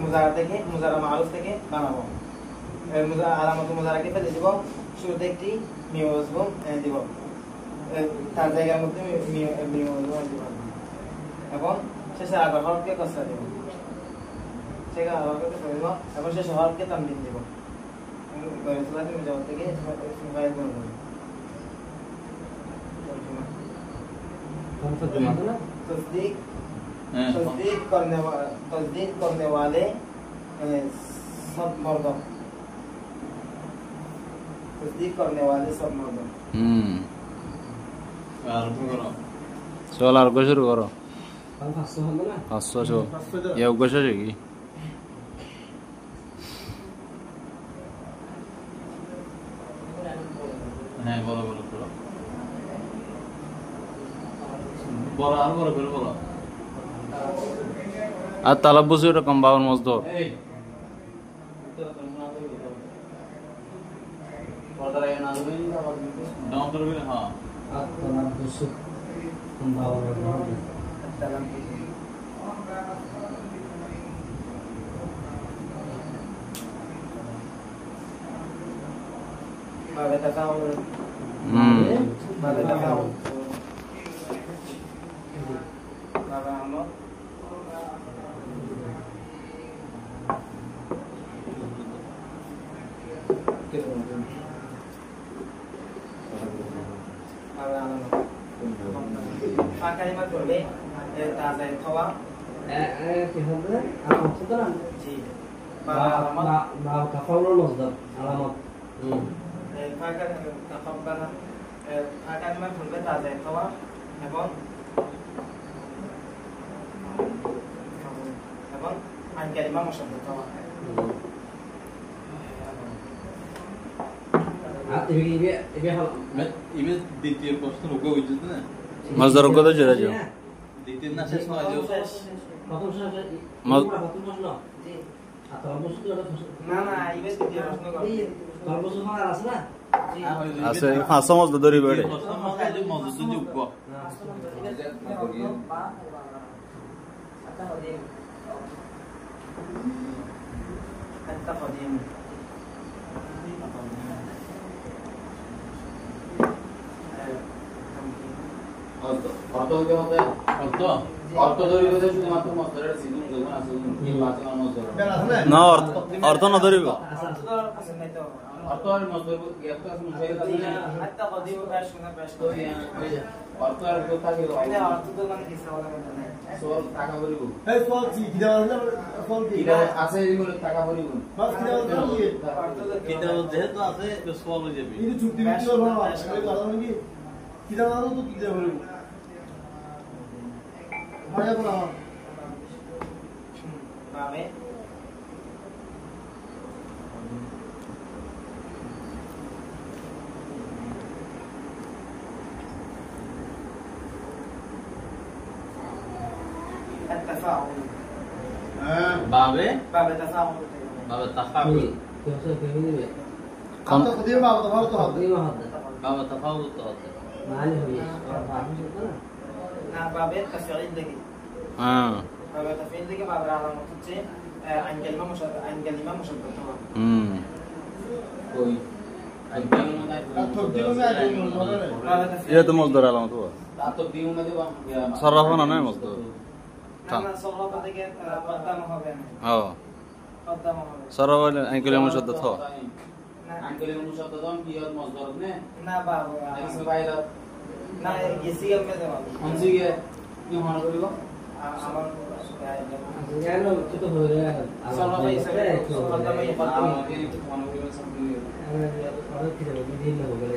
মুজারা থেকে মুজারা মারুফ থেকে বানাবো। আলামত মুজারাকে ফেলে দিব, শুরুতে একটি মিম বসবো দিব, তার জায়গার মধ্যে মিম বসবো দিব এবং শেষে আগর হরফকে কসরা দিব, ঠিক আছে? আগর হরফকে কসরা দিব এবং শেষে হরফকে তানবিন দিব। গয়রুল্লাহ তুমি জবাব থেকে ফাইল করব। तस्दीक करने वाले सब मर्दों, तस्दीक करने वाले सब मर्दों। चल আর শুরু করো। 500 হবে না? 500 ये उगश है की? হ্যাঁ বলো বলো বলো বলো আর বলো বলো বলো। আর তালাব্বুসি এরকম বাউন মজদুর এই পর্দার আগে না দেবেন দাম করবেন। হ্যাঁ আর তালাব্বুসি বাউন মজদুর Babe tasawur. Babe tasawur. Babe amor. Babe amor. Kalimat boleh tazai thawa. কি হবে? আলামত তো না? জি। বা কাফাউল মজদুর আলামত। kalimat boleh tazai thawa এবং আইন কালিমা মুশাব্বাহ তওয়া। ইমেজ দ্বিতীয় প্রশ্ন রোগ হইছে না মজদুর কত জোরে যাও দ্বিতীয় না শেষ নয় যে প্রথম প্রশ্ন জি আর তালাব্বুসি তো এটা না না ইমেজ দ্বিতীয় প্রশ্ন করো। তালাব্বুসি হওয়ার আছে না? আছে 500 মজদুর ধরি বেড়ে প্রশ্ন মাথায় যে মজদুর যোগ্য التقديم অর্থ হতে হবে অর্থ অর্থ ধরি হতে শুধুমাত্র মজদুরের সিজন যখন আছে নির্বাচন মজদুর না অর্থ না ধরিব অর্থ আর মজদুর একটা মুশাহিদ আছে না التقديم باش না باش তো অর্থ আর কথা কি এটা অর্থ তো মানে কিছু বলা না সোল টাকা ভরিব এই ফল কি দেওয়া না ফল কি এটা আছে এগুলো টাকা ভরিব বাস কি দেওয়া না কি এটা যেহেতু আছে সোল হয়ে যাবে এই চুক্তি বিক্রি হলো না এই কথা নাকি কি দেওয়া না তো কি দেওয়া হলো মায়া বলা বাবে التفاعل বাবে باب التفاعل বাবে তাফাউল কি হচ্ছে কি নিবে? আমরা তো দিয়ে বাবা তো ভালো তো হবে কি মহাদ্দা? বাবে তাফাউল তো আছে মানে হবে আর বাকি তো না? না বাবে تفعيل দেখি হ্যাঁ বাবে تفعيل দেখি বাবে আলামত হচ্ছে আইন কালিমা মুশাব্বাহ তওয়া। কই আইকাল না তো দিও না বাবে تفعيل এটা তো মজদুর আলামত হওয়া তা তো দিও না দেবা সরফা না মজদুর না না সরফা থেকে কদ্দাম হবে না হ্যাঁ কদ্দাম হবে সরফা আইকুল মুশাদ্দাদ হওয়া আইকাল মুশাদ্দাদ কি আর মজদুর নে না বাবা আইস বাইরা না গেসিগাল মে দেওয়া অনজিগে কি মনে করিব আমার জানো কি তো হয়ে গেল সরফা হিসাবে কদ্দাম আমাদের মনে করিব সব আমরা কি দেব দিন হবে